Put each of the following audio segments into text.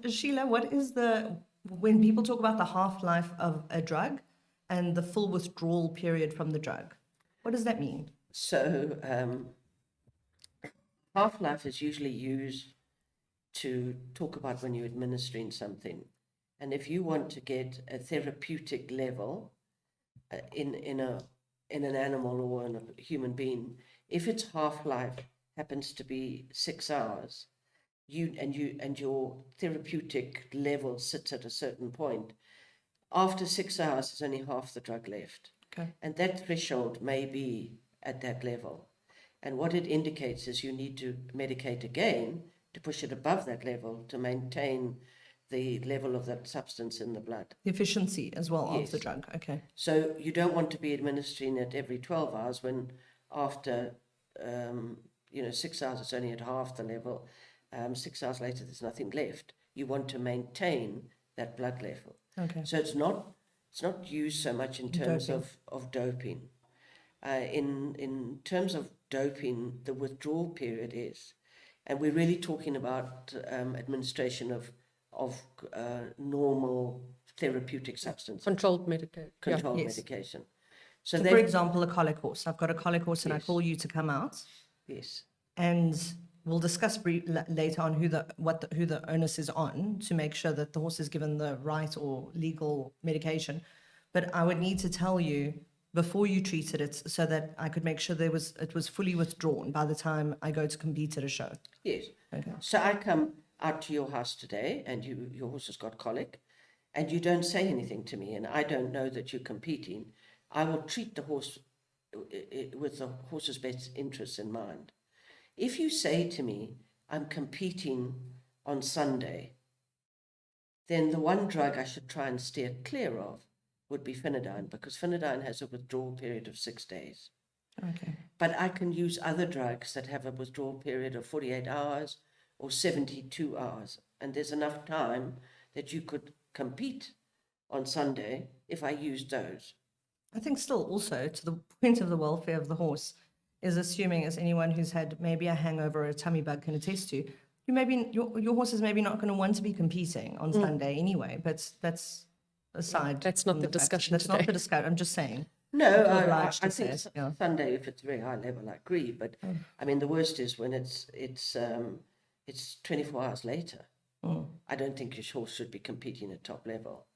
Sheelagh, what is when people talk about the half-life of a drug and the full withdrawal period from the drug, what does that mean? So half-life is usually used to talk about when you're administering something. And if you want to get a therapeutic level in an animal or in a human being, if its half-life happens to be 6 hours, and your therapeutic level sits at a certain point, after 6 hours, there's only half the drug left. Okay. And that threshold may be at that level. And what it indicates is you need to medicate again to push it above that level to maintain the level of that substance in the blood. The efficiency as well Yes. of the drug. Okay. So you don't want to be administering it every 12 hours when after 6 hours it's only at half the level. 6 hours later there's nothing left. You want to maintain that blood level. Okay. So it's not used so much in terms of doping. In terms of doping, the withdrawal period is, and we're really talking about administration of normal therapeutic substances. Controlled medication. So for example, a colic horse. I've got a colic horse and I Yes. call you to come out. Yes. And we'll discuss later on who the onus is on to make sure that the horse is given the right or legal medication. But I would need to tell you before you treated it so that I could make sure it was fully withdrawn by the time I go to compete at a show. Yes. Okay. So I come out to your house today and your horse has got colic and you don't say anything to me and I don't know that you're competing. I will treat the horse with the horse's best interests in mind. If you say to me, I'm competing on Sunday, then the one drug I should try and steer clear of would be Phenidine, because Phenidine has a withdrawal period of 6 days. Okay. But I can use other drugs that have a withdrawal period of 48 hours or 72 hours. And there's enough time that you could compete on Sunday if I used those. I think still also to the point of the welfare of the horse is assuming, as anyone who's had maybe a hangover or a tummy bug can attest to, your horse is maybe not going to want to be competing on Sunday anyway, but that's aside. That's not from the fact. discussion That's today. not the discussion. I'm just saying. No, You're I obliged to think say it, yeah. Sunday, if it's very high level, I agree. But I mean, the worst is when it's 24 hours later. I don't think your horse should be competing at top level.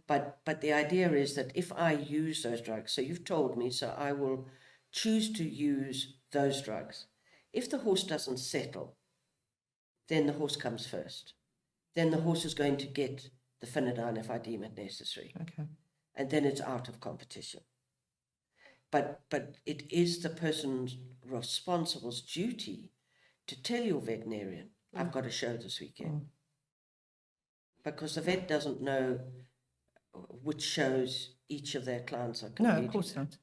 But the idea is that if I use those drugs, so you've told me, so I will choose to use those drugs. If the horse doesn't settle, then the horse comes first. Then the horse is going to get the Phenidine if I deem it necessary. Okay. And then it's out of competition. But it is the person's responsible's duty to tell your veterinarian, I've got a show this weekend. Because the vet doesn't know which shows each of their clients are competing. No, of course not.